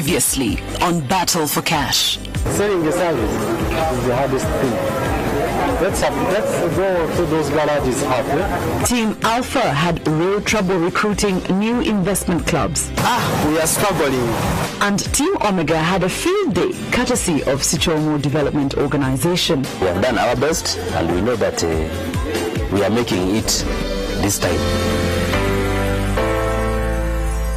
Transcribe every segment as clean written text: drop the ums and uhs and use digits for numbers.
Previously on Battle for Cash. Selling a service is the hardest thing. Let's go to those garages half. Team Alpha had real trouble recruiting new investment clubs. We are struggling. And Team Omega had a field day courtesy of Sichomo Development Organization. We have done our best and we know that we are making it this time.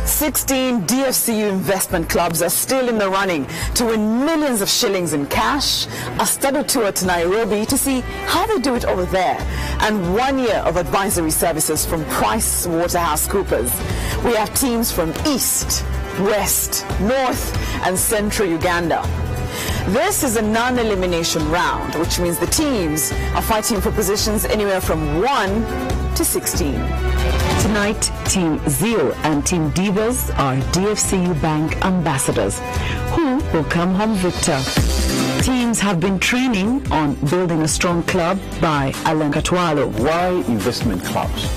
16 DFCU investment clubs are still in the running to win millions of shillings in cash, a study tour to Nairobi to see how they do it over there, and 1 year of advisory services from PricewaterhouseCoopers. We have teams from East, West, North, and Central Uganda. This is a non-elimination round, which means the teams are fighting for positions anywhere from 1 to 16. Tonight, Team Zeo and Team Divas are DFCU Bank ambassadors, who will come home victor. Teams have been training on building a strong club by Alan Katwalo. Why investment clubs?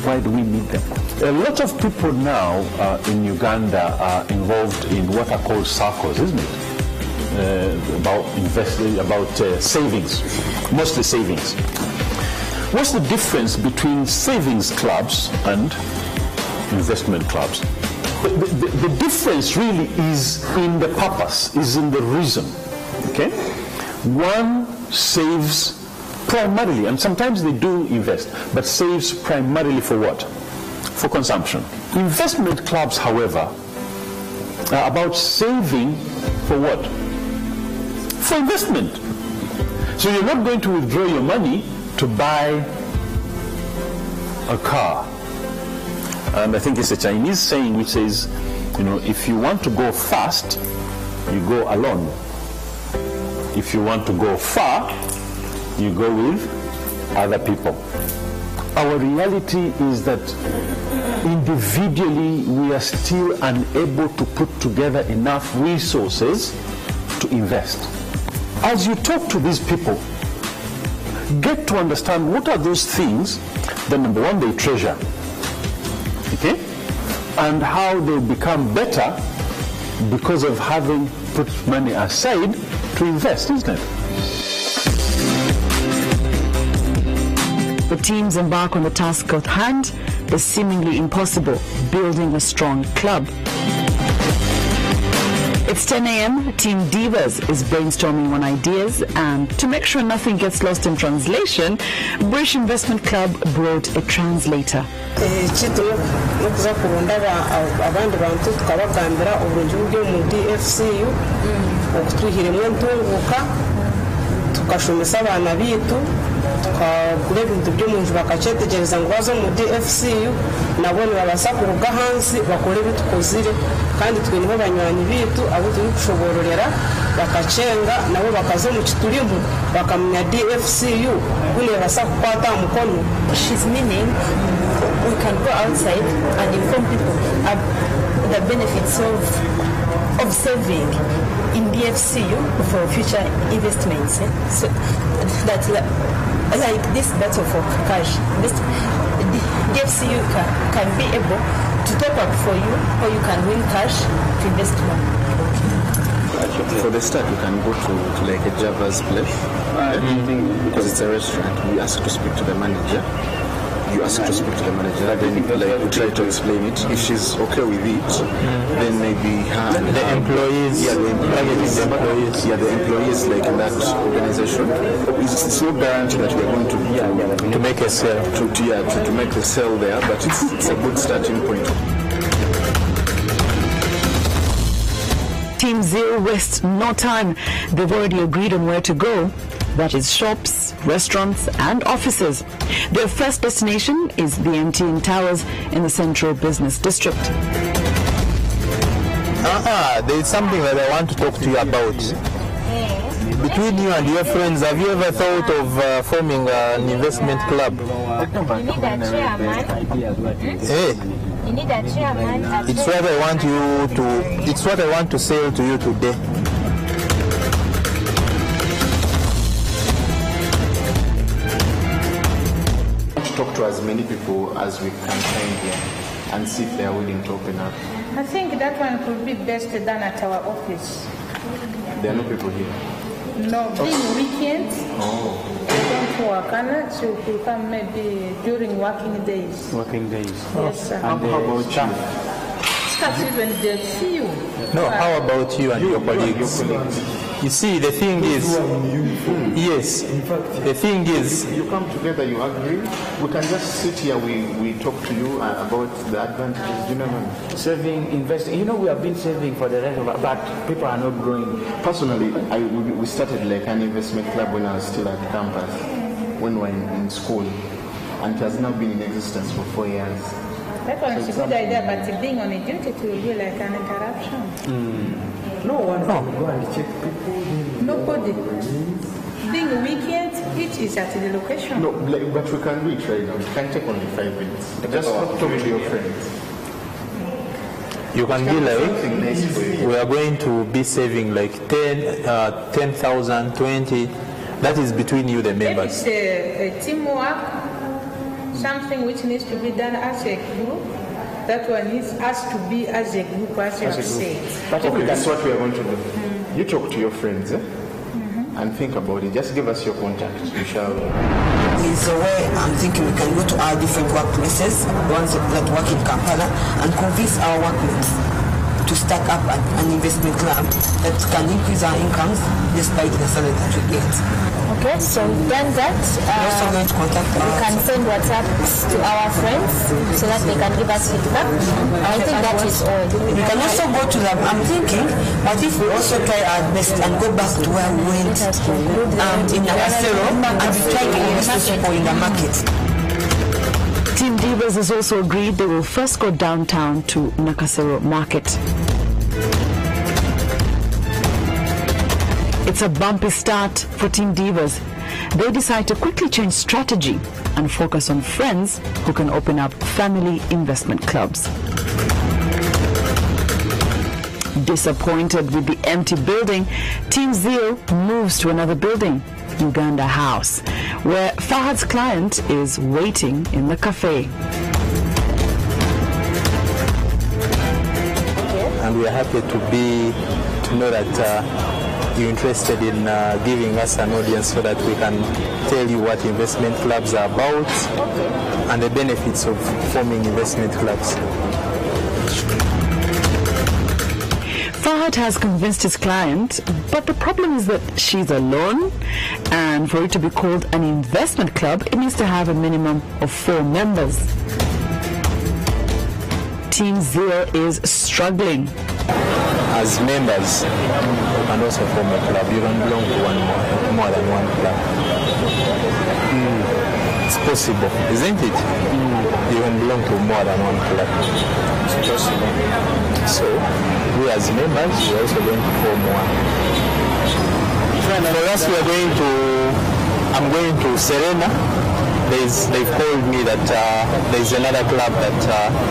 Why do we need them? A lot of people now in Uganda are involved in what are called circles, isn't it? About investing, about savings, mostly savings. What's the difference between savings clubs and investment clubs? The difference really is in the purpose, is in the reason. Okay? One saves primarily, and sometimes they do invest, but saves primarily for what? For consumption. Investment clubs, however, are about saving for what? For investment. So you're not going to withdraw your money to buy a car. And I think it's a Chinese saying which says, you know, if you want to go fast, you go alone. If you want to go far, you go with other people. Our reality is that individually we are still unable to put together enough resources to invest. As you talk to these people, get to understand what are those things that, number one, they treasure, okay, and how they become better because of having put money aside to invest, isn't it? The teams embark on the task at hand, the seemingly impossible, building a strong club. It's 10 a.m. Team Divas is brainstorming on ideas, and to make sure nothing gets lost in translation, British Investment Club brought a translator. tukagura ibintu byo mu nzu bakacetegereza ngo bazo mu DFCU nabo babasa kuruga hansi bakore bitukozire kandi twe nibo banywanyi bitu abo turi kushobororera bakacenga nabo bakazo mu kiturimbu bakamenya DFCU kule basa kukwata mukono. She's meaning we can go outside and inform people the benefits of saving in DFCU for future investments. So that like this battle for cash, DFCU can be able to top up for you, or you can win cash to invest more. For the start, you can go to like a Java's place because it's a restaurant. We ask to speak to the manager. You ask to speak to the manager, then like we try to explain it. If she's okay with it, then maybe her and the employees, the employees like in that organization. It's no guarantee that we're going to make a sale, to make the sale there, but it's a good starting point. Team Zero wastes no time. They've already agreed on where to go. That is shops, restaurants, and offices. Their first destination is the MTN Towers in the Central Business District. There is something that I want to talk to you about. Between you and your friends, have you ever thought of forming an investment club? You need a chairman. Hey. You need a chairman. It's what I want you to. It's what I want to say to you today. Talk to as many people as we can find here and see if they are willing to open up. I think that one could be best done at our office. There are no people here. No, being weekends, they don't work, and so you could come maybe during working days. Working days. Yes, sir. And How about Staff even DFCU. No, how about you and your colleagues? You see, the thing is, yes, the thing is, you come together, you agree. We can just sit here, we talk to you about the advantages. You know, saving, investing. You know, we have been saving for the rest of our, but people are not growing. personally, we started like an investment club when I was still at campus, when we were in school, and it has now been in existence for 4 years. That one is a good idea, but being on a duty to will be like an interruption. No one can go and check people. Nobody. Being weekend, it is at the location. No, but we can do it right now. It can take only 5 minutes. Just talk to your friends. you can be like, we are going to be saving like 10,000, 20. That is between you, the members. It's a teamwork, something which needs to be done as a group. That one needs us to be as a group, as you have said. But okay, that's what we are going to do. You talk to your friends, and think about it. Just give us your contact. We shall. Is a way I'm thinking we can go to our different workplaces, ones that work in Kampala, and convince our workmates to start up an investment club that can increase our incomes despite the salary that we get. Okay, so we've done that. Also going to contact we can send WhatsApps to our friends so that they can give us feedback. I think that is all. We can also go to them. I'm thinking, what if we also try our best and go back to where we went in Nakasero and we try to invest people in the market. Team Divas has also agreed they will first go downtown to Nakasero Market. It's a bumpy start for Team Divas. They decide to quickly change strategy and focus on friends who can open up family investment clubs. Disappointed with the empty building, Team Zeal moves to another building, Uganda House, where Fahad's client is waiting in the cafe. And we are happy to know that you're interested in giving us an audience so that we can tell you what investment clubs are about and the benefits of forming investment clubs. Fahad has convinced his client, but the problem is that she's alone, and for it to be called an investment club, it needs to have a minimum of 4 members. Team Zero is struggling. As members, you can also form a club. You don't belong to more than one club. It's possible, isn't it? You can belong to more than one club. It's possible. So, we as members, we're also going to form one. For us, I'm going to Serena. They've called me that there's another club that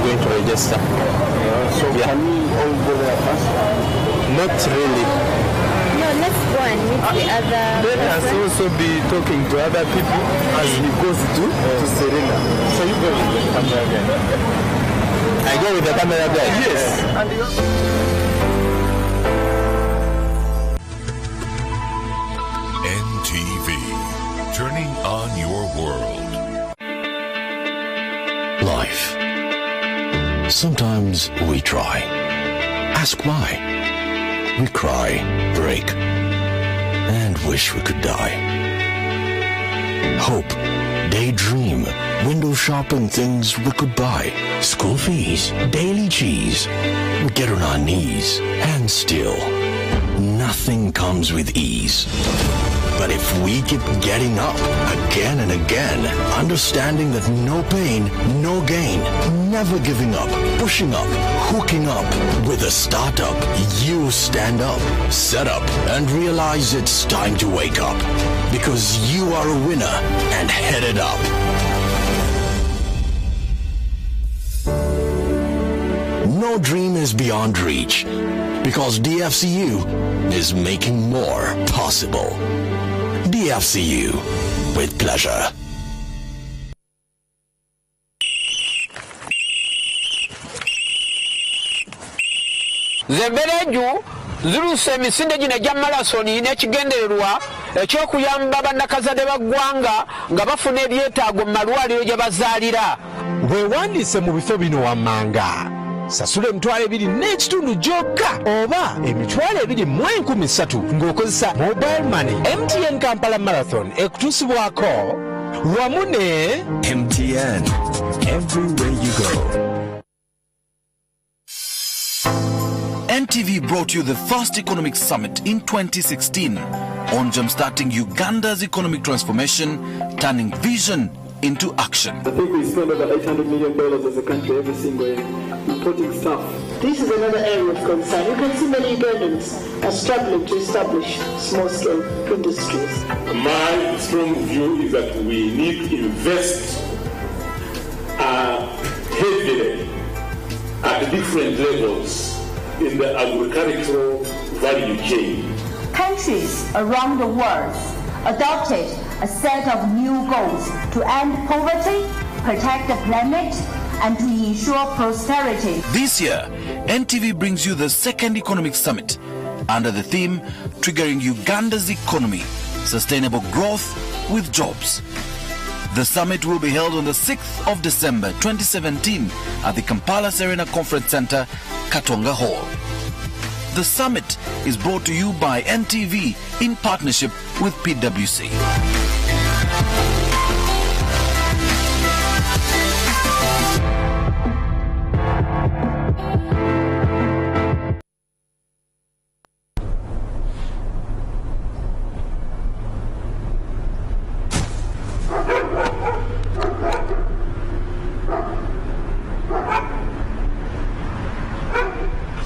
going to register. So can we all go there first? Not really. No, let's go and meet the other. Let us also be talking to other people as he goes to Serena. So you go with the camera guy. I go with the camera guy? Yes. NTV, turning on your world. Life. Sometimes we try. Ask why. We cry, break, and wish we could die. Hope, daydream, window shopping things we could buy. School fees, daily cheese. We get on our knees, and still, nothing comes with ease. But if we keep getting up again and again, understanding that no pain, no gain, never giving up, pushing up, hooking up with a startup, you stand up, set up, and realize it's time to wake up. Because you are a winner and headed up. No dream is beyond reach. Because DFCU is making more possible. DFCU, with pleasure. Zembeleju ziruse emisinde gino egya malasoni n'ekigendererwa eky'okuyamba bannakazadde baggwanga nga bafuna ebyetaago mu malwaliro gye bazaalira. Weewandiise mu bifo bino wammanga. Sasula emitwalo 2 n'ekitundu gyokka oba emitwalo 2,300 ng'okozesa mobile money. MTN Kampala Marathon ekutuusibwako wamu ne MTN, everywhere you go. NTV brought you the first economic summit in 2016 on jumpstarting Uganda's economic transformation, turning vision into action. I think we spend over $800 million as a country every single year importing stuff. This is another area of concern. You can see many Ugandans are struggling to establish small-scale industries. My strong view is that we need to invest heavily at different levels in the agricultural value chain. Countries around the world adopted a set of new goals to end poverty, protect the planet, and to ensure prosperity. This year, NTV brings you the second economic summit under the theme Triggering Uganda's Economy, Sustainable Growth with Jobs. The summit will be held on the 6th of December 2017 at the Kampala Serena Conference Center, Katonga Hall. The summit is brought to you by NTV in partnership with PwC.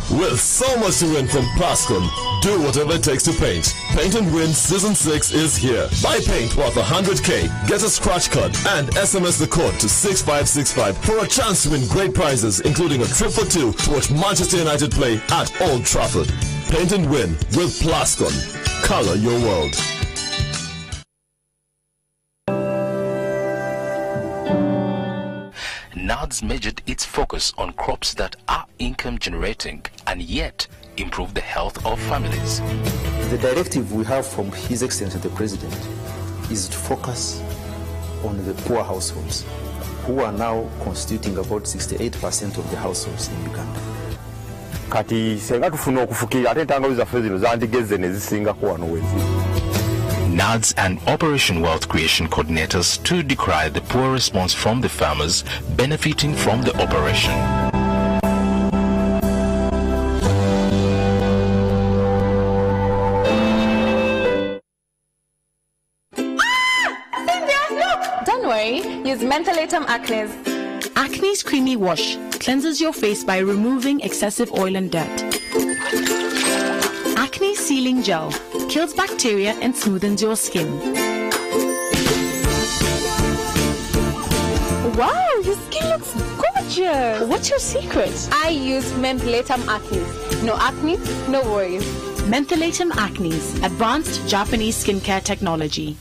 With so much to win from Plascon, do whatever it takes to paint. Paint and Win Season 6 is here. Buy paint worth 100k, get a scratch card, and SMS the code to 6565 for a chance to win great prizes, including a trip for 2 to watch Manchester United play at Old Trafford. Paint and Win with Plascon. Color your world. NADS measured its focus on crops that are income generating and yet improve the health of families. The directive we have from His Excellency the President is to focus on the poor households, who are now constituting about 68% of the households in Uganda. Kati senga tufuna okufukira ate entangawizi zaffe zino zandigeze ne zisingako wano wezi. NADS and Operation Wealth Creation coordinators to decry the poor response from the farmers benefiting from the operation. Don't worry, use Mentholatum Acne's. Acne's Creamy Wash cleanses your face by removing excessive oil and dirt. Acne Sealing Gel kills bacteria and smoothens your skin. Wow, your skin looks gorgeous. What's your secret? I use Mentholatum Acne. No acne, no worries. Mentholatum Acne's advanced Japanese skincare technology.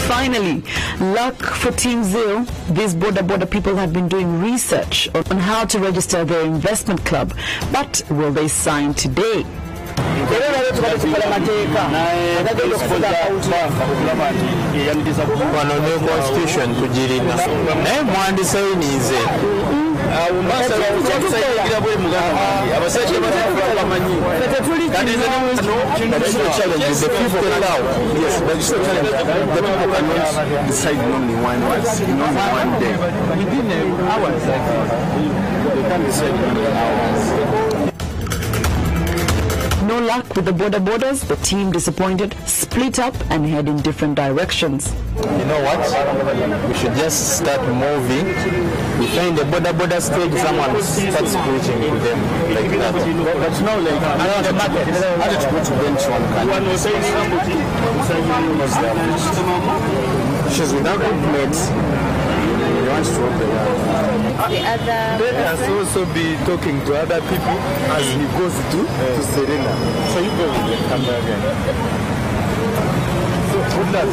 Finally, luck for Team Zero. These border people have been doing research on how to register their investment club. But will they sign today? Decide only one day. Within hours, they can decide only hours. No luck with the borders. The team disappointed, split up and head in different directions. You know what? We should just start moving. We find the border stage, someone starts preaching to them like that. But no, like around the market, how did you go to bench one country? She's without mates. He wants to open Let us also be talking to other people as he goes to Serena. So you go and come back again.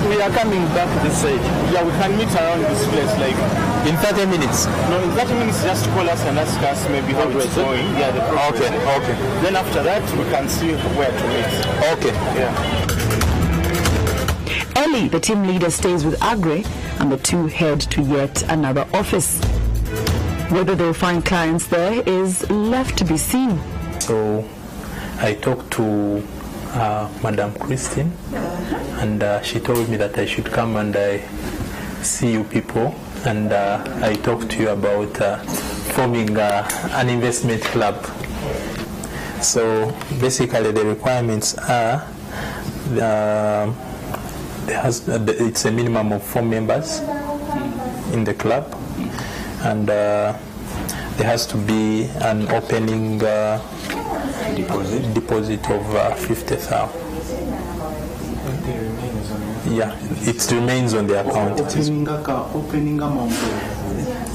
We are coming back this side. Yeah, we can meet around this place like in 30 minutes. No, in 30 minutes just call us and ask us maybe how it's going. Yeah, the progress. Okay. Then after that we can see where to meet. Okay. Yeah. Ellie, the team leader, stays with Agre and the two head to yet another office. Whether they'll find clients there is left to be seen. So I talked to Madam Christine, and she told me that I should come and see you people, and I talked to you about forming an investment club. So basically the requirements are it's a minimum of 4 members in the club, and there has to be an opening deposit of 50,000. Yeah, it remains on the account. Opening amount.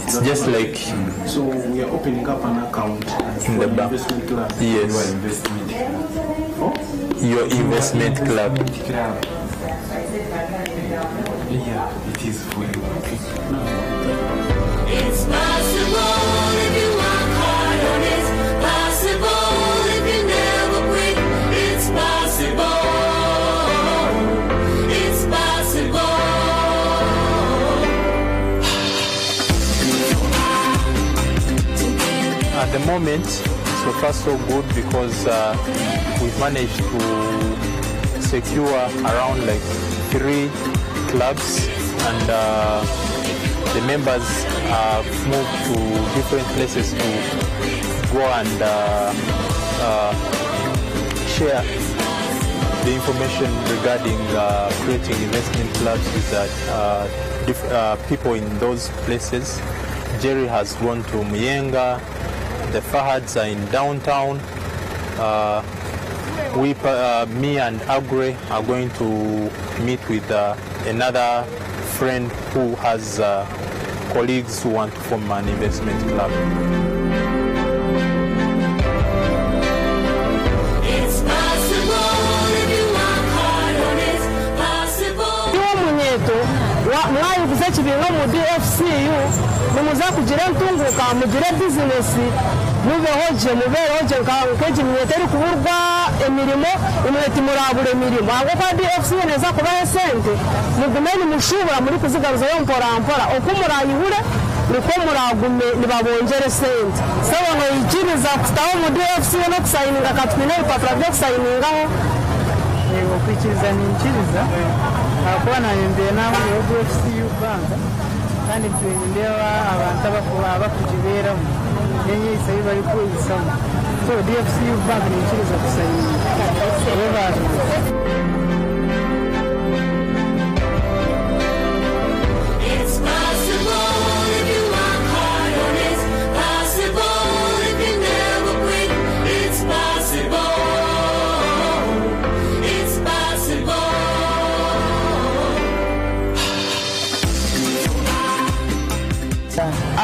It's just like. So we are opening up an account in the bank. Yes. Your investment club. Yeah, it is for you. It's possible if you work hard on it. Possible if you never quit. It's possible. It's possible. At the moment, so far so good, because we've managed to secure around like 3 clubs, and the members have moved to different places to go and share the information regarding creating investment clubs with people in those places. Jerry has gone to Muyenga, the Fahads are in downtown. Me and Agre are going to meet with another friend who has colleagues who want to form an investment club. It's possible if you work hard on it. Possible. Mwayi kuzekibinga mu DFCU nimuza kugira ntunguka mugire business mubehoje mubehoje nkeje mweteri kuburwa emirimo imweti murabure emirimo abo kwa DFCU neza kubahe sente mugumeni mushubura muri kuzigaruza yo mpora okumurayibure niko muragume nibabongere sente sawa no yikiriza kutaho mu DFCU no kusayininga katwine ipapuro byo kusayiningaho kwikiriza ninkiriza akuba nayembeye naho yo DFCU bank kandi twendeba abantu abakujiberaho yenyisa bari kuyisamo so DFCU bank ninkiriza kusayininga It's possible if you work hard on it. Possible if you never quit. It's possible. It's possible.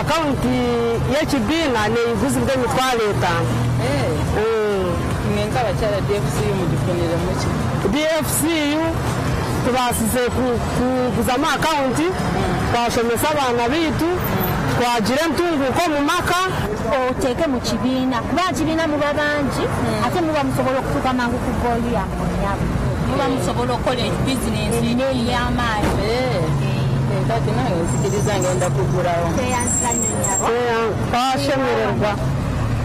Akaunti y'ekibinga n'eiguzi bw'emitwalo 5. Nenga abakyala DFCU mugifunire muki? DFCU tubasize kuguzamu akaunti twasomesa abaana bitu twagira entunguko mu maka oteeke mu kibiina kuba kibiina muba bangi ate muba musobola okutuuka mangu ku goolu yammwe yabo muba musobola okukola bizinensi y'amaanyi kati naye nsikiriza ngenda kugulawo twashemererwa.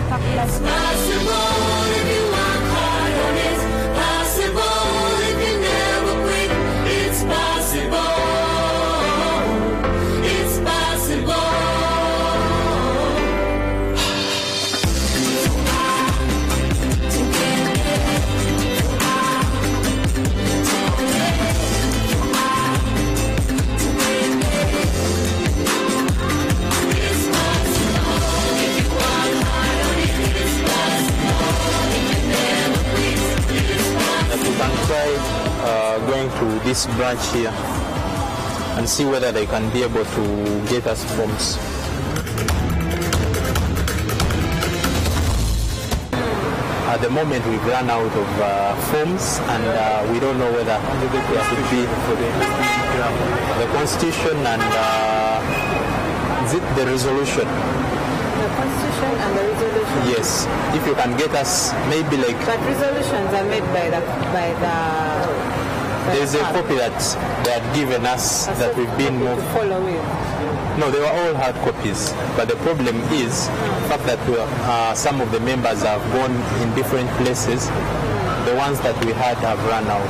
It's possible if you work hard on it. Possible if you never quit. It's possible. It's possible. Going to this branch here and see whether they can be able to get us forms. at the moment we've run out of forms, and we don't know whether there could be the constitution and is it the resolution? The constitution and the resolution. Yes, if you can get us maybe like. But resolutions are made by the. There's a copy that they had given us that we've been moved. Follow it. No, they were all hard copies. But the problem is the fact that some of the members have gone in different places. The ones that we had have run out.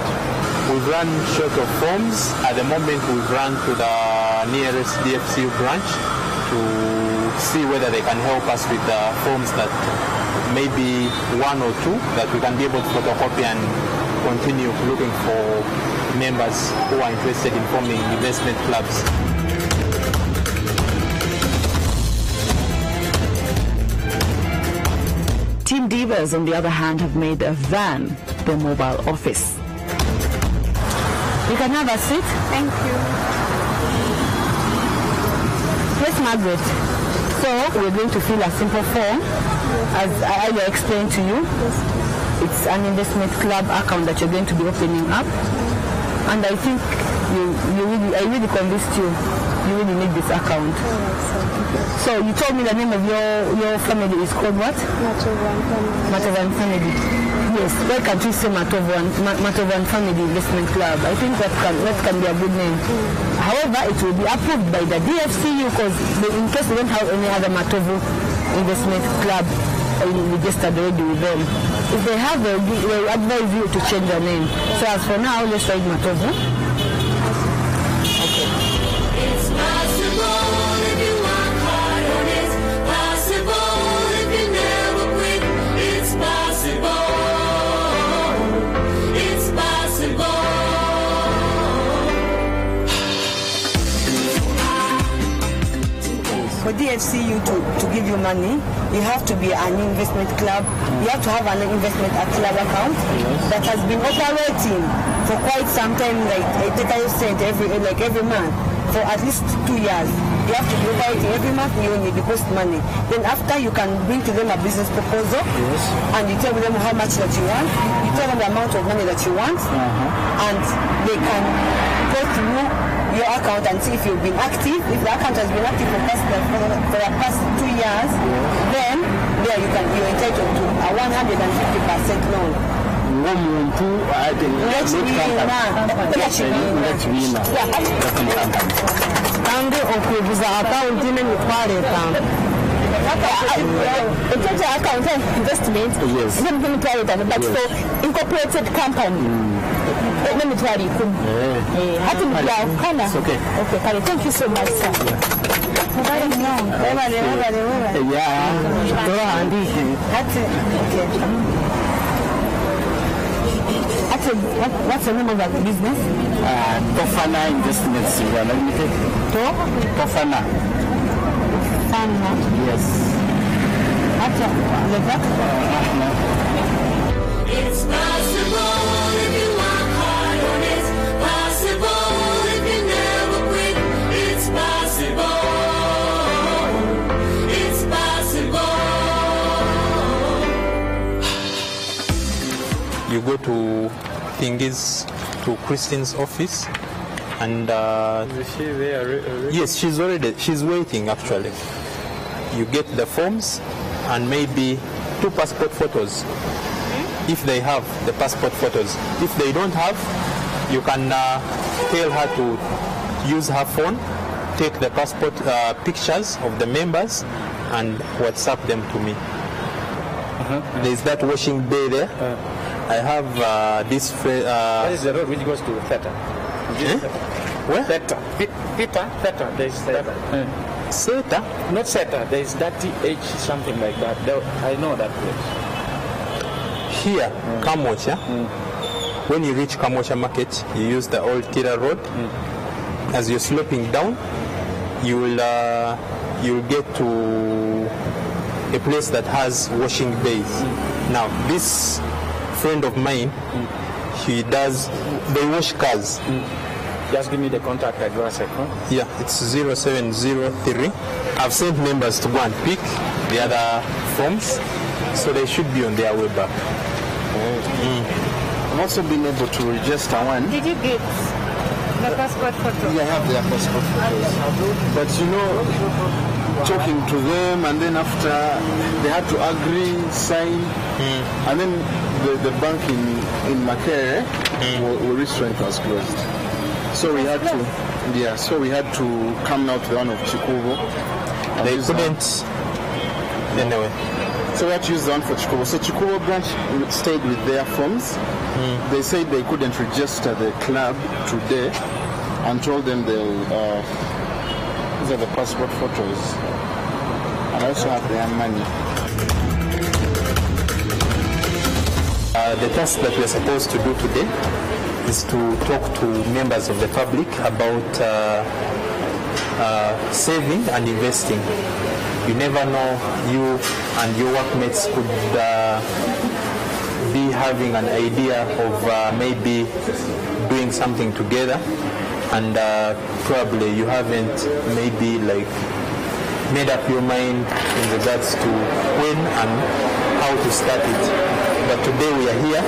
We've run short of forms. At the moment, we've run to the nearest DFCU branch to see whether they can help us with the forms that maybe one or two that we can be able to photocopy and continue looking for members who are interested in forming investment clubs. Team Divas, on the other hand, have made a van their mobile office. You can have a seat. Thank you. Yes, Margaret. So we're going to fill a simple form, as I explained to you. It's an investment club account that you're going to be opening up, and I think I really convinced you. You really need this account. So you told me the name of your family is called what? Matovan family. Yes. Why can't you say Matovan Family Investment Club? I think that can be a good name. However, it will be approved by the DFCU because in case we don't have any other Matovu Investment Club registered already with them. If they have, they'll advise you to change the name. So as for now, let's write Matovu. Okay. It's possible if you work hard on it. Possible if you never quit. It's possible. It's possible. For DFCU to give you money, you have to be an investment club. You have to have an investment club account that has been operating for quite some time, like 30% every month, for at least 2 years. You have to be operating every month. You only deposit money. Then after, you can bring to them a business proposal, and you tell them how much that you want. You tell them the amount of money that you want, and they can go through your account and see if you've been active. If the account has been active for the past 2 years, then there you're entitled to a 150% loan. Investment, but for incorporated company. Let me try it. Okay, thank you so much, sir. What's the name of that business? Tofana Investments Limited. Tofana. Yes. It's possible if you work hard on it. Possible if you never quit. It's possible. It's possible. You go to to Christine's office, and is she there already? Yes, she's waiting actually. You get the forms and maybe 2 passport photos. If they have the passport photos. If they don't have, you can tell her to use her phone, take the passport pictures of the members and WhatsApp them to me. There's that washing bay there. I have this... What is the road which goes to Theta? Where? Theta. There's Theta. Theta? Not Theta. There's that TH, something like that. I know that place. Here, Kamocha, when you reach Kamocha Market, you use the old Tira Road. As you're sloping down, you'll get to a place that has washing bays. Now, this friend of mine, they wash cars. Just give me the contact address. Yeah, it's 0703. I've sent members to go and pick the other forms. So they should be on their way back. I've also been able to register one. Did you get the passport photo? Yeah, I have their passport photos. But you know, talking to them, and then after they had to agree, sign, and then the bank in Makere, where restaurant was closed. So we had to, so we had to come now to the one of Chikubo. They couldn't, anyway. So we had to use the one for Chikubo. So Chikubo branch stayed with their forms. They said they couldn't register the club today, and told them they'll, these are the passport photos. And I also have their money. The task that we are supposed to do today is to talk to members of the public about saving and investing. You never know, you and your workmates could be having an idea of maybe doing something together, and probably you haven't maybe like made up your mind in regards to when and how to start it. But today we are here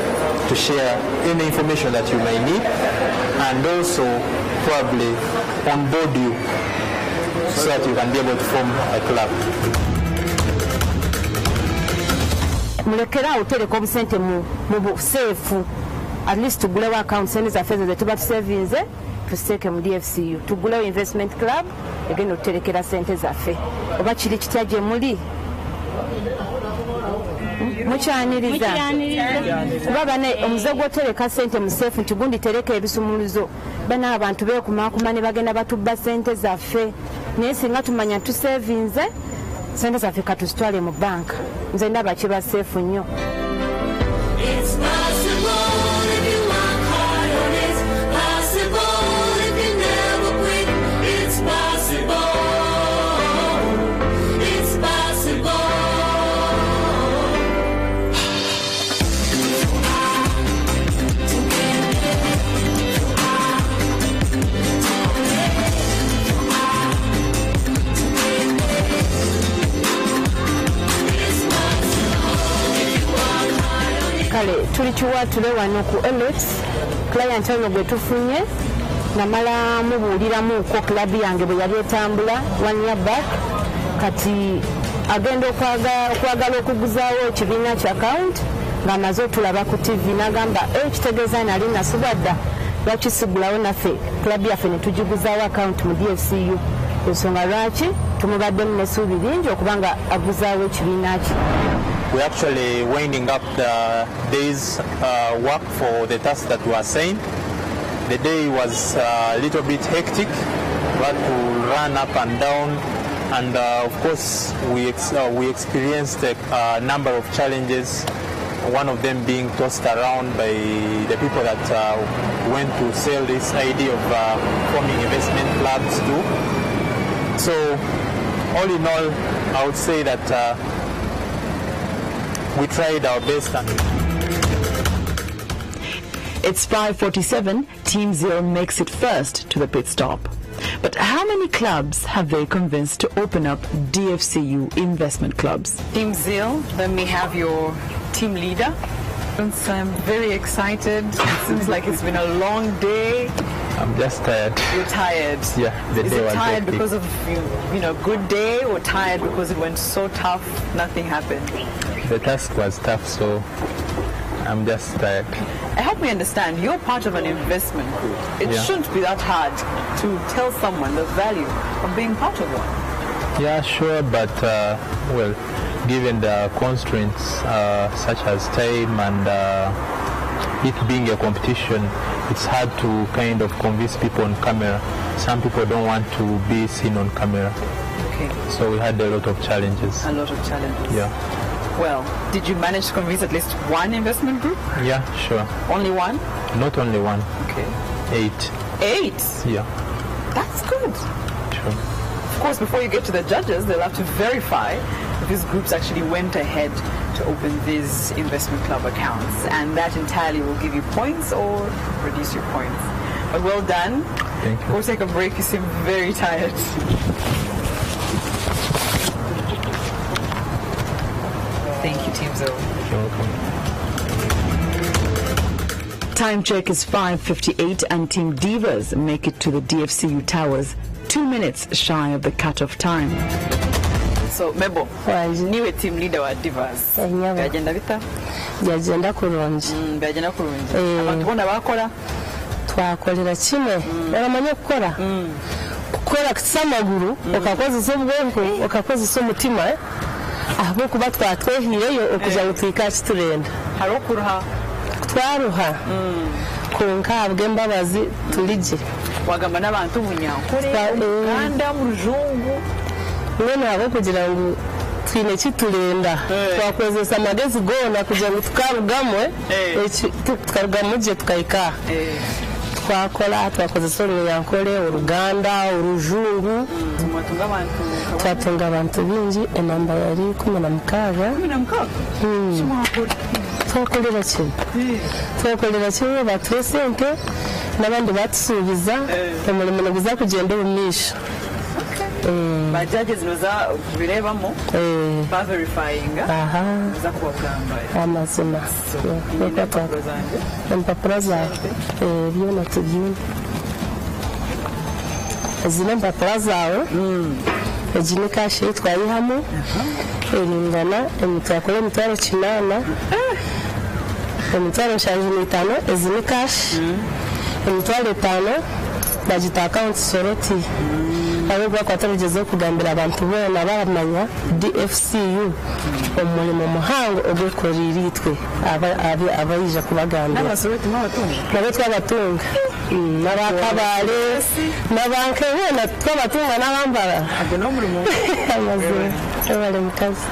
to share any information that you may need, and also probably onboard you so that you can be able to form a club. mulekera otereka obusente mu buseefu, at least tugulewo account sente zaffe ze tuba tusevinze tusiteeke mu DFCU, tugulewo investment club egenda otuterekera sente zaffe. Oba kiri kitya gye muli mukyaniriza kuba bane omuze gw'otereka sente mu seefu nti gundi tereka ebisumuluzo, bana abantu beekumakuma ne bagenda batubba sente zaffe. Naye singa tumanya tusevinze sente zaffe katuzitwale mu banka, nze ndaba kiba seefu nnyo. It's possible if you work hard on it. Possible if you never quit. It's possible. It's possible. Kale tuli kiwaatule wano ku Alex client ono gwe tufunye, namala mubuuliramuuko klabu yange bwe yali etambula 1 year back, kati agenda okwagala okuguzaawo ekibiina kya account ng'amaze otulaba ku TV n'agamba kitegeeza nali nasubadda lwaki sigulawo naffe klabu yaffe ne tugiguzaawo account mu DFCU. Ensonga lwaki tumubaddemu n'essuubi lingi okuba nga aguzaawo ekibiina kye. We're actually winding up the day's work for the task that we are saying. The day was a little bit hectic. We had to run up and down, and of course we experienced a number of challenges. One of them being tossed around by the people that went to sell this idea of forming investment clubs too. So all in all, I would say that we tried our best. It's 5:47. Team Zero makes it first to the pit stop. But how many clubs have they convinced to open up DFCU investment clubs? Team Zero, let me have your team leader. I'm very excited. It seems like it's been a long day. I'm just tired. You're tired? Yeah, the Is day it was tired hectic. because of good day, or tired because it went so tough, nothing happened? The task was tough, so I'm just tired. Help me understand, you're part of an investment group. It Yeah. shouldn't be that hard to tell someone the value of being part of one. Yeah, sure, but well, given the constraints such as time and it being a competition, it's hard to kind of convince people on camera. Some people don't want to be seen on camera. Okay. So we had a lot of challenges. A lot of challenges. Yeah. Well, did you manage to convince at least one investment group? Yeah, sure. Only one? Not only one. Okay. 8. 8? Yeah, That's good. sure. Of course, before you get to the judges, they'll have to verify if these groups actually went ahead to open these investment club accounts. And that entirely will give you points or reduce your points. But well done. Thank you. We'll take a break. You seem very tired. Thank you, Team Zo. You're welcome. Time check is 5:58 and Team Divas make it to the DFCU towers 2 minutes shy of the cut-off time. So, Mebo, niwe team leader wa Divas. Byagenda bita? Byagenda kurungi. Byagenda kurungi. Abantu bona bakola? Twakolera kimwe. Baramanya gukora. Gukora kusamaguru, okakozesa obwonko, okakozesa omutima. Ahubwo kuba twatwehireyo okuja gutwika kiturenda. Harokuruha. Twaruha. Kunkabwe embabazi tulije. Wagamba n'abantu munyankore, Uganda, mu Rujungu. None abo kugira ngo twine kiturenda. Twakozesa amagezi gona kugira ngo tukarugamwe. Tukarugamo je tukayika. Twakozesa Runyankore, Uruganda, Urujungu. Twatunga abantu bingi enamba yari 16. 16? Twakolera kimwe. Twakolera kimwe batwesente n'abandi batusubiza umurimo naguza kugenda umisha. Bajages noza birebamo ba verifying za kubagamba amazina impapuro zawe byo natubyina zina impapuro zawe ejini kashi twayihamo eringana emitwakore emitwaro 8 emitwaro 5 ezini kashi emitwaro 5 bagita account soroti abo bakwatageze kugambira abantu bona baramanya DFCU umurimo muhango ogukoririitwe abayija kubagambira n'abasoroti n'abatunga nabo twabatunga n'abakabale n'abanke bona twabatunga n'abambara abo no murimo amazina ebale mukazi.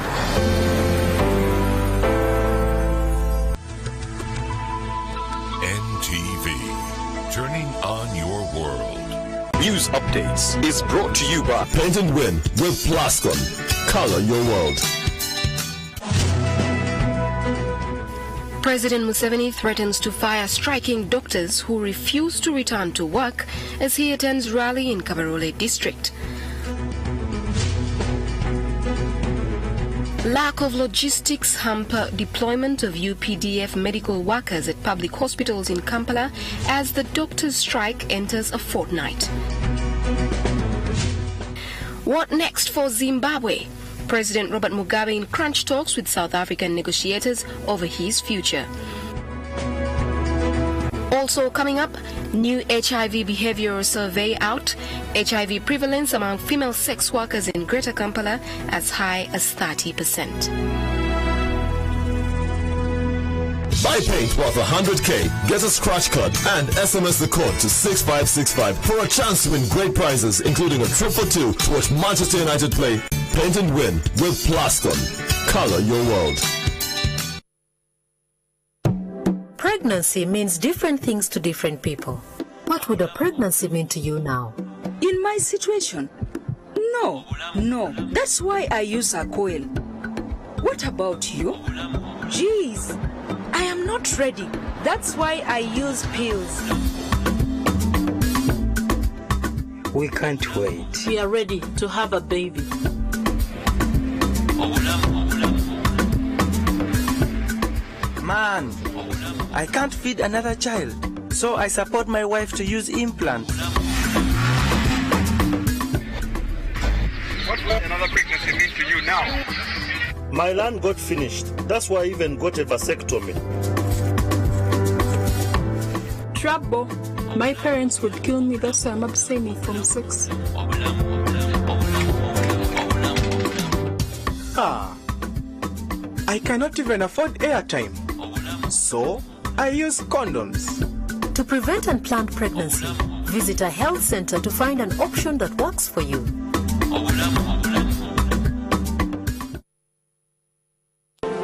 NTV, turning on your world. News Updates is brought to you by Paint and Win with Plascon. Color your world. President Museveni threatens to fire striking doctors who refuse to return to work as he attends rally in Kabarole district. Lack of logistics hamper deployment of UPDF medical workers at public hospitals in Kampala as the doctors' strike enters a fortnight. What next for Zimbabwe? President Robert Mugabe in crunch talks with South African negotiators over his future. Also coming up, new HIV behavioral survey out. HIV prevalence among female sex workers in Greater Kampala as high as 30%. Buy paint worth 100k, get a scratch card, and SMS the code to 6565 for a chance to win great prizes, including a trip for two to watch Manchester United play. Paint and Win with Plascon. Color your world. Pregnancy means different things to different people. What would a pregnancy mean to you now? In my situation? No. That's why I use a coil. What about you? Jeez, I am not ready. That's why I use pills. We can't wait. We are ready to have a baby. Man, I can't feed another child, so I support my wife to use implants. What will another pregnancy mean to you now? My land got finished. That's why I even got a vasectomy. Trouble. My parents would kill me, that's why I'm abstaining from sex. I cannot even afford airtime. So, I use condoms. To prevent unplanned pregnancy, visit a health center to find an option that works for you.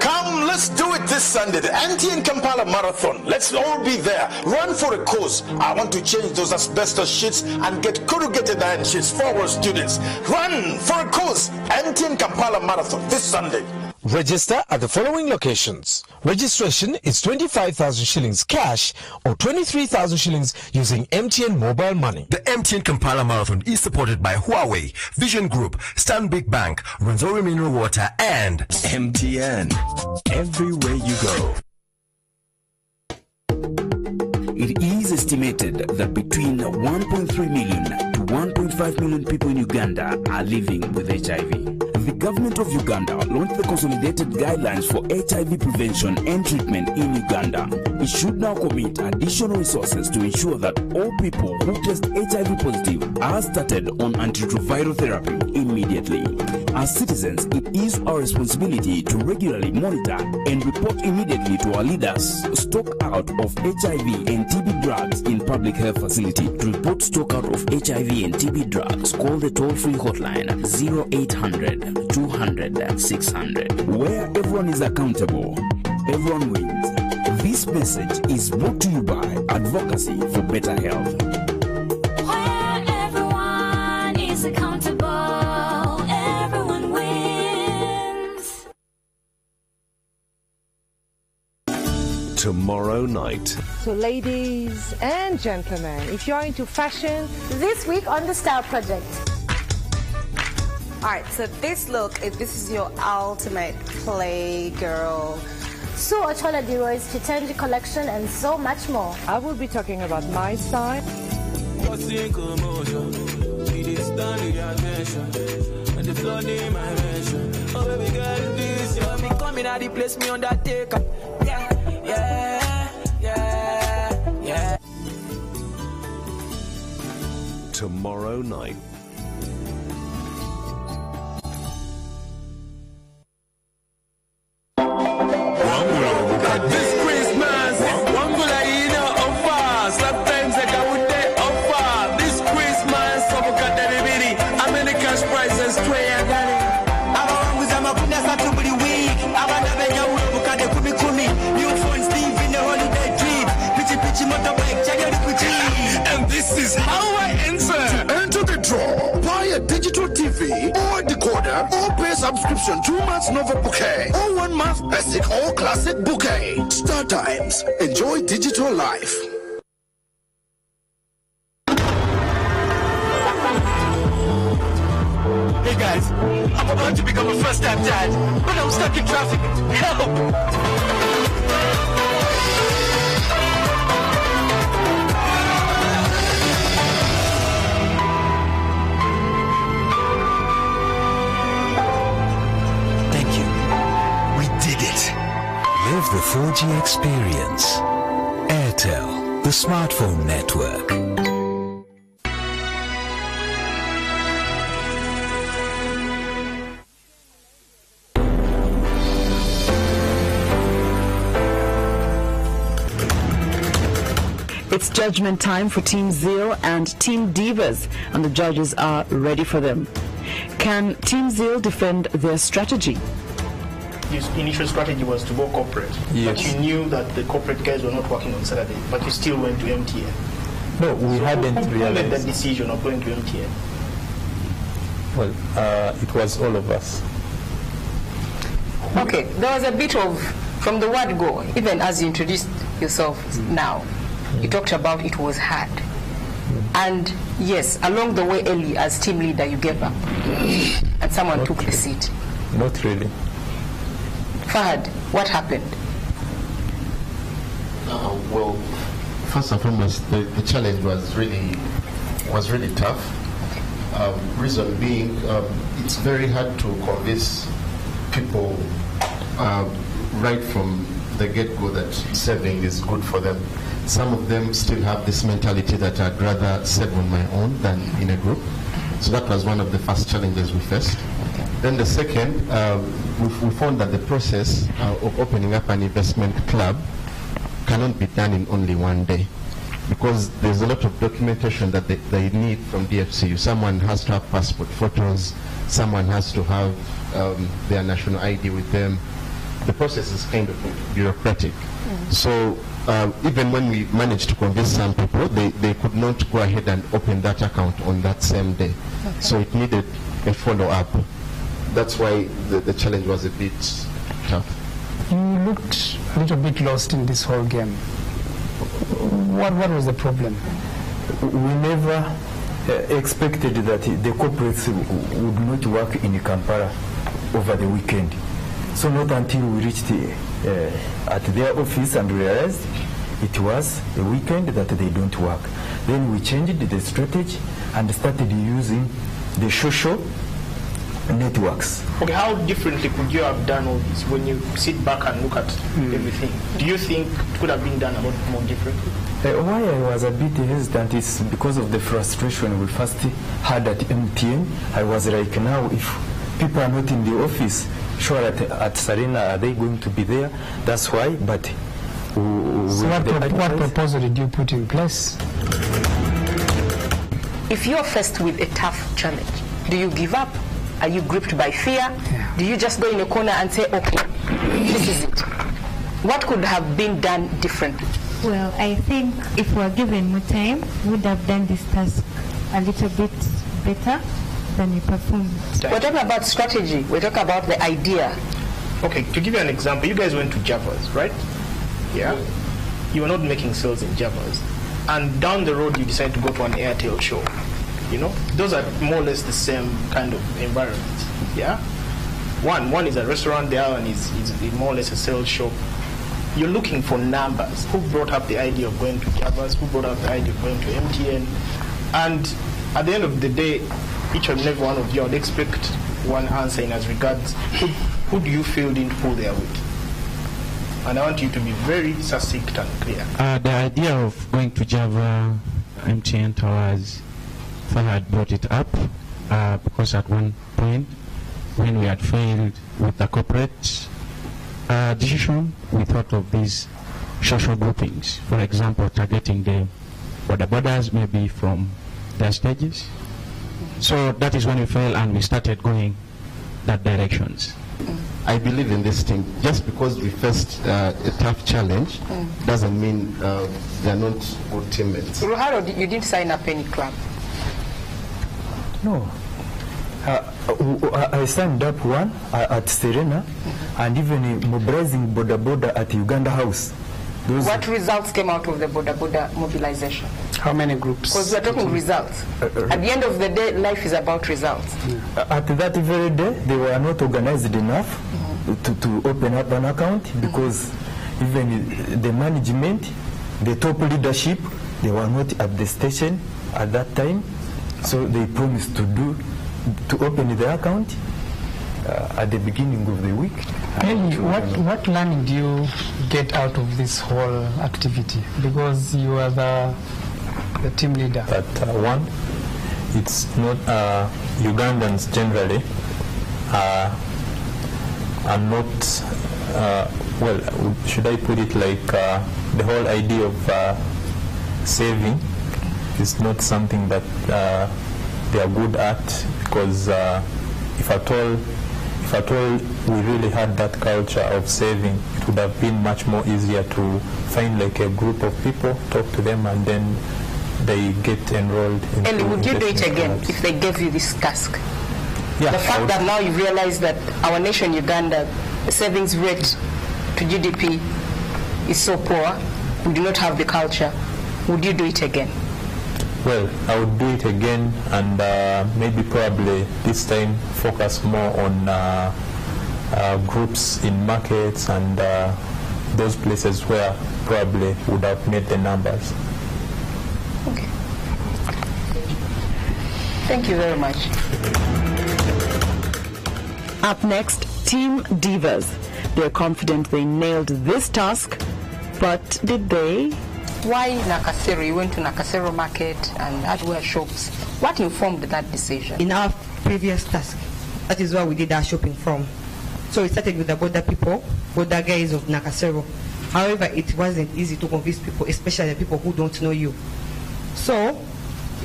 Come, let's do it this Sunday, the Anti Kampala Marathon. Let's all be there. Run for a cause. I want to change those asbestos sheets and get corrugated iron sheets for our students. Run for a cause. Anti Kampala Marathon this Sunday. Register at the following locations. Registration is 25,000 shillings cash or 23,000 shillings using MTN mobile money. The MTN Kampala Marathon is supported by Huawei, Vision Group, Stanbic Bank, Rwenzori Mineral Water, and MTN. Everywhere you go. It is estimated that between 1.3 million to 1.5 million people in Uganda are living with HIV. The government of Uganda launched the consolidated guidelines for HIV prevention and treatment in Uganda. It should now commit additional resources to ensure that all people who test HIV positive are started on antiretroviral therapy immediately. As citizens, it is our responsibility to regularly monitor and report immediately to our leaders stock out of HIV and TB drugs in public health facility. To report stock out of HIV and TB drugs, call the toll-free hotline 0800 200 600. Where everyone is accountable, everyone wins. This message is brought to you by Advocacy for Better Health. Where everyone is accountable, everyone wins. Tomorrow night. So ladies and gentlemen, if you're into fashion, this week on the Style Project. Alright, so this look, this is your ultimate playgirl. So Ochola Deroy's Chitenji collection and so much more. I will be talking about my style. Tomorrow night. This Christmas, one good offer. Sometimes I got with the offer. This Christmas, how many cash prizes? And this is how I enter. To enter the draw, buy a digital TV or decoder or pay subscription 2 months Nova bouquet or 1 month basic or classic bouquet. Star Times. Enjoy digital life. Hey guys, I'm about to become a first-time dad, but I'm stuck in traffic. Help! Live the 4G experience. Airtel, the smartphone network. It's judgment time for Team Zeal and Team Divas, and the judges are ready for them. Can Team Zeal defend their strategy? Your initial strategy was to go corporate, yes. But you knew that the corporate guys were not working on Saturday, but you still went to MTN. No, we hadn't realized. Who made that decision of going to MTN? Well, it was all of us. Okay, there was a bit of, from the word go, even as you introduced yourself now, you talked about it was hard. And yes, along the way, Ellie, as team leader, you gave up, and someone took the seat. Not really. Fahad, what happened? Well, first and foremost, the challenge was really tough. Reason being, it's very hard to convince people right from the get-go that saving is good for them. Some of them still have this mentality that I'd rather save on my own than in a group. So that was one of the first challenges we faced. Then the second, we found that the process of opening up an investment club cannot be done in only one day, because there's a lot of documentation that they need from DFCU. Someone has to have passport photos, someone has to have their national ID with them. The process is kind of bureaucratic. So even when we managed to convince some people, they could not go ahead and open that account on that same day. So it needed a follow-up. That's why the challenge was a bit You looked a little bit lost in this whole game. What was the problem? We never expected that the corporates would not work in Kampala over the weekend. So not until we reached at their office and realized it was a weekend that they don't work. Then we changed the strategy and started using the social networks. Okay, how differently could you have done all this when you sit back and look at everything? Do you think it could have been done a lot more differently? Why I was a bit hesitant is because of the frustration we first had at MTN. I was like, now if people are not in the office, sure at Serena, are they going to be there? That's why, but... So what proposal did you put in place? If you're faced with a tough challenge, do you give up? Are you gripped by fear? Yeah. Do you just go in a corner and say, okay, this is it? What could have been done differently? Well, I think if we were given more time, we would have done this task a little bit better than we performed. We're talking about strategy. We're talking about the idea. Okay, to give you an example, you guys went to Javas, right? Yeah? You were not making sales in Javas. And down the road, you decided to go to an Airtel show. You know, those are more or less the same kind of environment. Yeah? One is a restaurant, the other one is more or less a sales shop. You're looking for numbers. Who brought up the idea of going to Javas? Who brought up the idea of going to MTN? And at the end of the day, each and every one of you would expect one answer in as regards who do you feel didn't pull their weight? And I want you to be very succinct and clear. The idea of going to Java, MTN Towers, Fahad brought it up because at one point when we had failed with the corporate decision, we thought of these social groupings. For example, targeting the borders maybe from their stages. So that is when we failed and we started going that directions. I believe in this thing. Just because we faced a tough challenge doesn't mean they're not good teammates. Ruharo, you didn't sign up any club? No. I signed up one at Serena and even mobilizing Boda at Uganda House. What results came out of the Boda mobilization? How many groups? Because we're talking results. At the end of the day, life is about results. At that very day, they were not organized enough to open up an account because even the management, the top leadership, they were not at the station at that time. So they promised to open the account at the beginning of the week. Hey, what learning do you get out of this whole activity? Because you are the team leader. But one, it's not Ugandans generally are not, well, should I put it like the whole idea of saving is not something that they are good at, because if at all we really had that culture of saving, it would have been much more easier to find like a group of people, talk to them, and then they get enrolled in. And would you do it again if they gave you this task? Yeah, the fact that now you realize that our nation, Uganda, the savings rate to GDP is so poor, we do not have the culture. Would you do it again? Well, I would do it again, and maybe probably this time focus more on groups in markets and those places where probably would have made the numbers. Okay. Thank you very much. Up next, Team Divas. They're confident they nailed this task, but did they? Why Nakasero? You went to Nakasero market and hardware shops. What informed that decision? In our previous task, that is where we did our shopping from. So we started with the border people, border guys of Nakasero. However, it wasn't easy to convince people, especially the people who don't know you. So,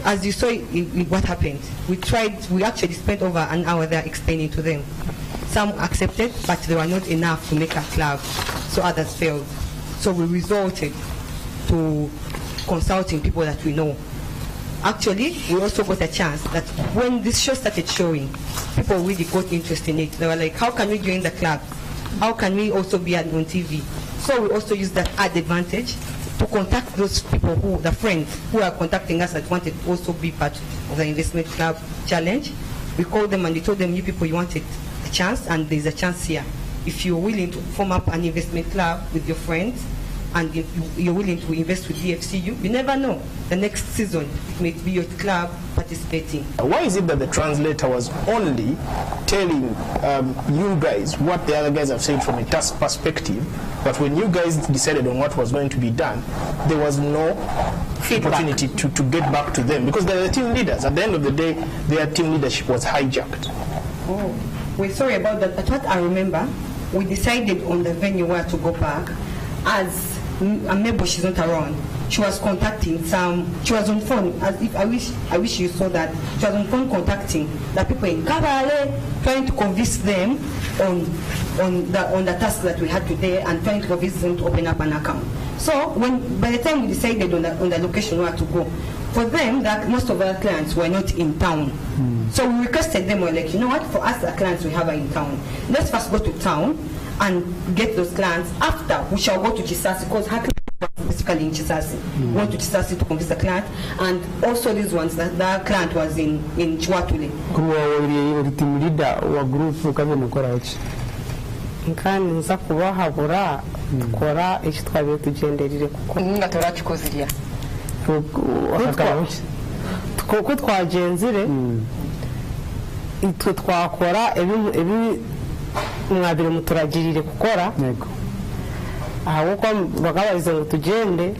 as you saw what happened, we actually spent over an hour there explaining to them. Some accepted, but they were not enough to make a club, so others failed. So we resorted to consulting people that we know. Actually, we also got a chance that when this show started showing, people really got interested in it. They were like, how can we join the club? how can we also be on TV? So we also use that ad advantage to contact those people the friends who are contacting us that wanted to also be part of the investment club challenge. We called them and we told them, you people, you wanted a chance, and there's a chance here. If you're willing to form up an investment club with your friends, and if you're willing to invest with DFCU, you never know. The next season, it may be your club participating. Why is it that the translator was only telling you guys what the other guys have said from a task perspective, but when you guys decided on what was going to be done, there was no opportunity to get back to them, because they're the team leaders. At the end of the day, their team leadership was hijacked. Oh, we're sorry about that. But what I remember, we decided on the venue where to go back. As a neighbor, she's not around. She was contacting she was on phone, as if I wish you saw that. She was on phone contacting the people in Kabale, trying to convince them on the task that we had today, and trying to convince them to open up an account. So by the time we decided on the location where to go, for them, that most of our clients were not in town. So we requested them, we're like, you know what, for us, the clients we have are in town. Let's first go to town and get those clients. After, we shall go to Chisasi, because her client was specifically in Chisasi. We went to Chisasi to convince the client, and also these ones, that client was in Chwatule. Team leader wa group kabe mukora iki? Nkani nza kubahabura tukora iki twabe tugenderire kuko ngatora kikoziriya. Kuko twagenzire itwe twakora ebi mwabire muturagirire gukora aho ko bagabarize ngo tugende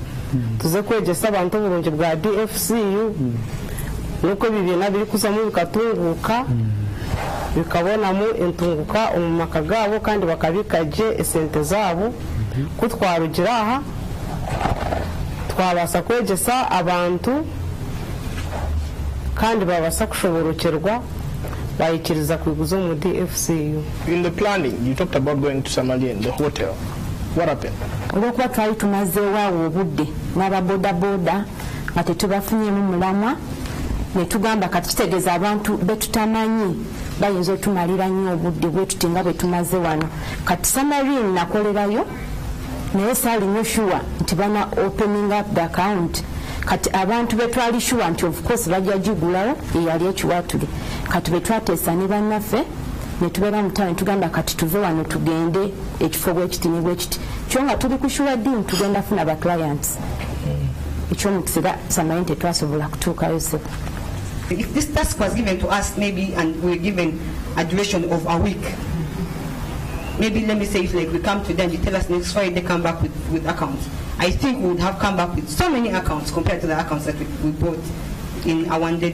tuze kwegesa abantu uburungi bwa DFCU nuko bibina biri kuzamo bikatunguka bikabonamo intunguka umumaka gabo kandi bakabikaje esente zabo kutwarugira aha twabasa kwegesa abantu kandi babasa kushoborokerwa. In the planning, you talked about going to Somalia in the hotel. What happened? Olwokuba twali tumazeewo obudde n'ababodaboda nga tetubafunyeemu mulamwa ne tugamba kati kitegeeza abantu betutamanyi bayinza otumalira nnyo obudde bwe tuti nga bwe tumaze wano. Kati Samarine nakolerayo naye saali nnyo sure nti bana opening up the account. Kati abantu betwali sure nti of course bajja jugulayo eyali ekiwatule. Kati betwateesa ne bannaffe ne tubeera mu tawe tugamba kati tuve wano tugende ekifo bwekiti ne bwekiti kyo nga tuli kushuwa dini tugenda funa ba clients ekyomukisera Samarine tetwasobola kutuukayo se. If this task was given to us maybe and we were given a duration of a week, maybe let me say if like we come to them, you tell us next Friday come back with accounts, I think we would have come back with so many accounts compared to the accounts that we bought in our one day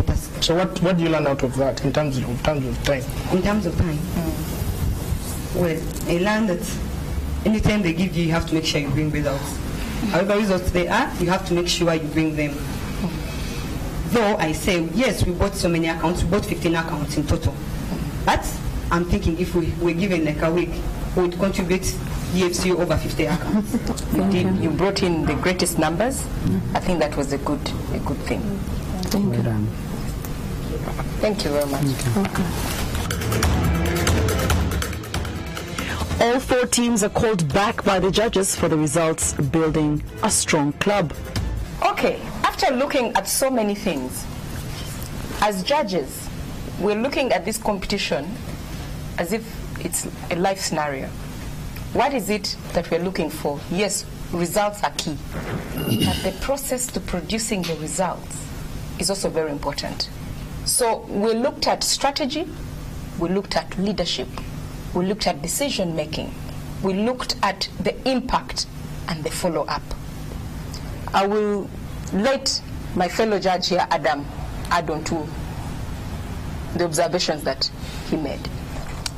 task. So what do you learn out of that in terms of time? In terms of time, well, I learned that anytime they give you have to make sure you bring results. However results they are, you have to make sure you bring them. Though I say yes, we bought so many accounts, we bought 15 accounts in total. But I'm thinking if we were given like a week, we would contribute DFCU over 50 accounts. You brought in the greatest numbers. I think that was a good thing. Thank you. Thank you very much. All 4 teams are called back by the judges for the results, building a strong club. Okay, after looking at so many things, as judges, we're looking at this competition as if it's a life scenario. What is it that we're looking for? Yes, results are key, but the process to producing the results is also very important. So we looked at strategy, we looked at leadership, we looked at decision making, we looked at the impact and the follow-up. I will let my fellow judge here, Adam, add on to the observations that he made.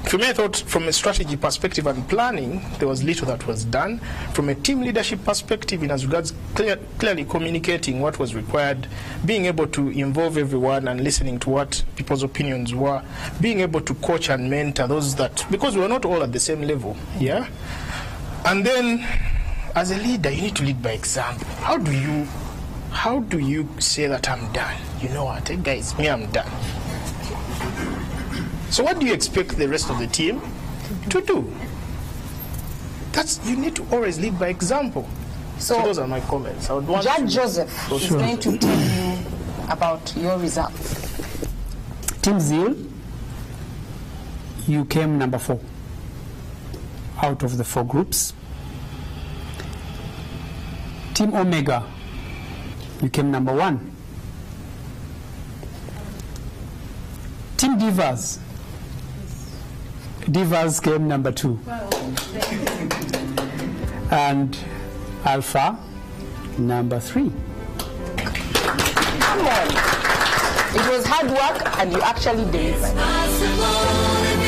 For me, I thought from a strategy perspective and planning, there was little that was done. From a team leadership perspective, in as regards clearly communicating what was required, being able to involve everyone and listening to what people's opinions were, being able to coach and mentor those that, because we were not all at the same level, yeah? And then, as a leader, you need to lead by example. How do you say that I'm done? You know what, guys, me, I'm done. So what do you expect the rest of the team to do. You need to always lead by example. So those are my comments. I would want Judge Joseph is going to tell you about your results. Team Zeal, you came number 4 out of the 4 groups. Team Omega, you came number 1. Team Divas came number 2. And Alpha, number 3. Come on. It was hard work and you actually did it.